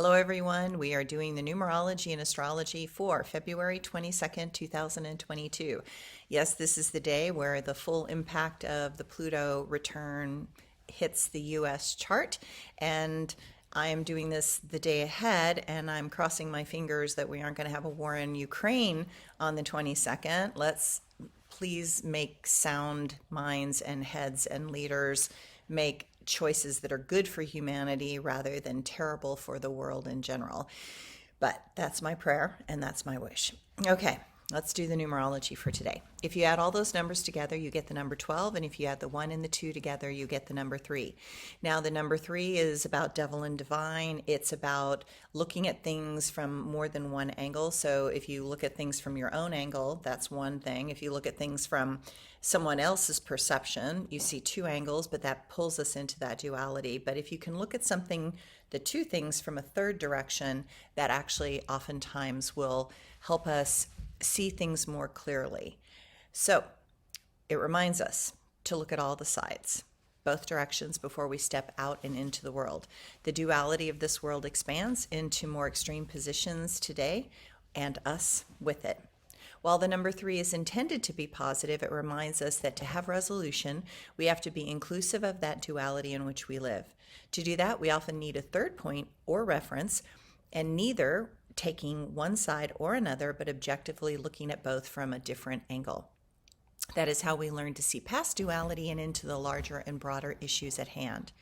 Hello, everyone. We are doing the Numerology and Astrology for February 22nd, 2022. Yes, this is the day where the full impact of the Pluto return hits the US chart, and I am doing this the day ahead, and I'm crossing my fingers that we aren't going to have a war in Ukraine on the 22nd. Let's please make sound minds and heads and leaders make choices that are good for humanity rather than terrible for the world in general. But that's my prayer and that's my wish. Okay, let's do the numerology for today. If you add all those numbers together, you get the number 12. And if you add the 1 and the 2 together, you get the number 3. Now, the number 3 is about devil and divine. It's about looking at things from more than one angle. So if you look at things from your own angle, that's one thing. If you look at things from someone else's perception, you see two angles, but that pulls us into that duality. But if you can look at something, the two things from a third direction, that actually oftentimes will help us see things more clearly. So it reminds us to look at all the sides, both directions, before we step out and into the world. The duality of this world expands into more extreme positions today, and us with it. While the number 3 is intended to be positive, it reminds us that to have resolution, we have to be inclusive of that duality in which we live. To do that, we often need a third point or reference, and neither taking one side or another, but objectively looking at both from a different angle. That is how we learn to see past duality and into the larger and broader issues at hand.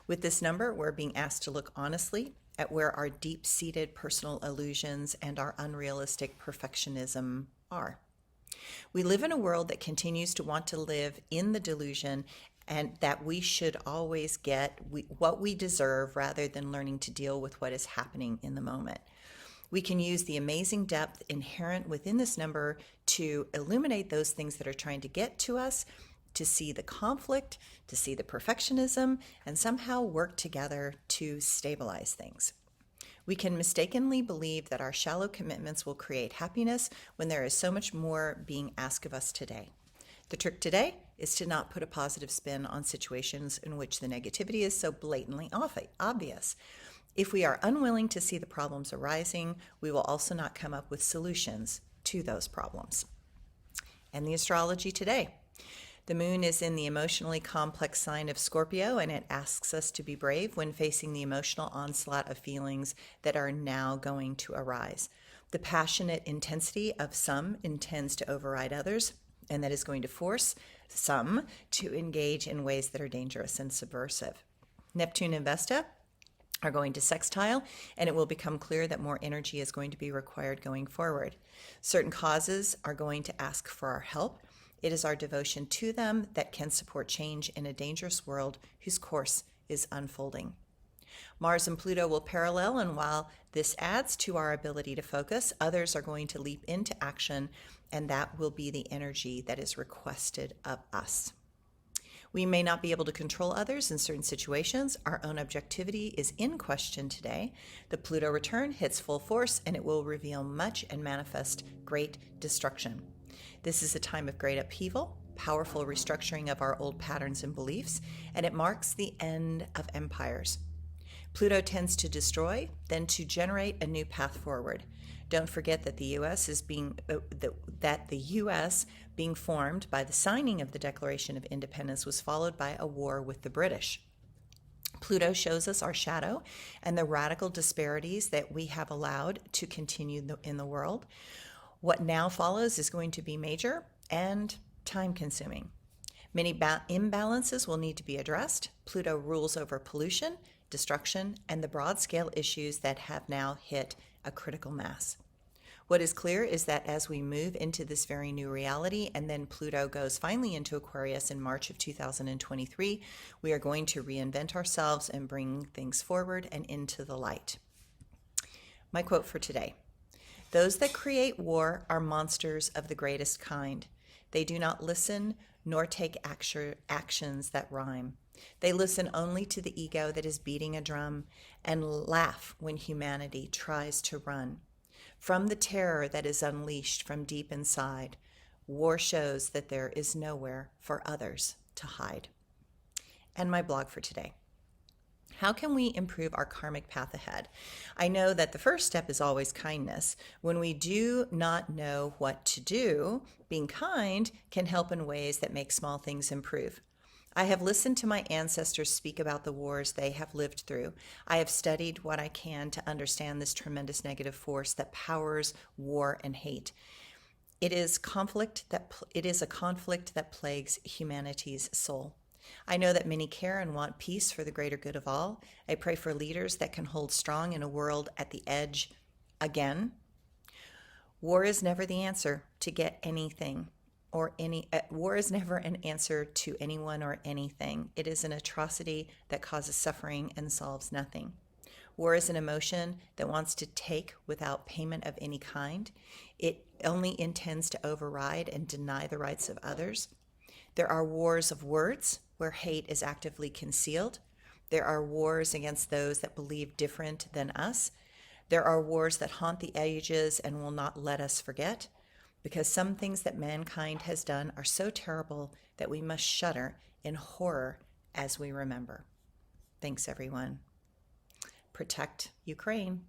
With this number, we're being asked to look honestly at where our deep-seated personal illusions and our unrealistic perfectionism are. We live in a world that continues to want to live in the delusion and that we should always get what we deserve rather than learning to deal with what is happening in the moment. We can use the amazing depth inherent within this number to illuminate those things that are trying to get to us, to see the conflict, to see the perfectionism, and somehow work together to stabilize things. We can mistakenly believe that our shallow commitments will create happiness when there is so much more being asked of us today. The trick today is to not put a positive spin on situations in which the negativity is so blatantly obvious. If we are unwilling to see the problems arising, we will also not come up with solutions to those problems. And the astrology today. The moon is in the emotionally complex sign of Scorpio, and it asks us to be brave when facing the emotional onslaught of feelings that are now going to arise. The passionate intensity of some intends to override others, and that is going to force some to engage in ways that are dangerous and subversive. Neptune and Vesta are going to sextile, and it will become clear that more energy is going to be required going forward. Certain causes are going to ask for our help. It is our devotion to them that can support change in a dangerous world whose course is unfolding. Mars and Pluto will parallel, and while this adds to our ability to focus, others are going to leap into action, and that will be the energy that is requested of us. We may not be able to control others in certain situations. Our own objectivity is in question today. The Pluto return hits full force, and it will reveal much and manifest great destruction. This is a time of great upheaval, powerful restructuring of our old patterns and beliefs, and it marks the end of empires. Pluto tends to destroy, then to generate a new path forward. Don't forget that the U.S. being formed by the signing of the Declaration of Independence was followed by a war with the British. Pluto shows us our shadow and the radical disparities that we have allowed to continue in the world. What now follows is going to be major and time-consuming. Many imbalances will need to be addressed. Pluto rules over pollution, destruction, and the broad-scale issues that have now hit a critical mass. What is clear is that as we move into this very new reality, and then Pluto goes finally into Aquarius in March of 2023, we are going to reinvent ourselves and bring things forward and into the light. My quote for today: "Those that create war are monsters of the greatest kind. They do not listen nor take actions that rhyme. They listen only to the ego that is beating a drum and laugh when humanity tries to run. From the terror that is unleashed from deep inside, war shows that there is nowhere for others to hide." And my blog for today: How can we improve our karmic path ahead? I know that the first step is always kindness. When we do not know what to do, being kind can help in ways that make small things improve. I have listened to my ancestors speak about the wars they have lived through. I have studied what I can to understand this tremendous negative force that powers war and hate. It is a conflict that plagues humanity's soul. I know that many care and want peace for the greater good of all. I pray for leaders that can hold strong in a world at the edge again. War is never the answer to get anything war is never an answer to anyone or anything. It is an atrocity that causes suffering and solves nothing. War is an emotion that wants to take without payment of any kind. It only intends to override and deny the rights of others. There are wars of words where hate is actively concealed. There are wars against those that believe different than us. There are wars that haunt the ages and will not let us forget, because some things that mankind has done are so terrible that we must shudder in horror as we remember. Thanks, everyone. Protect Ukraine.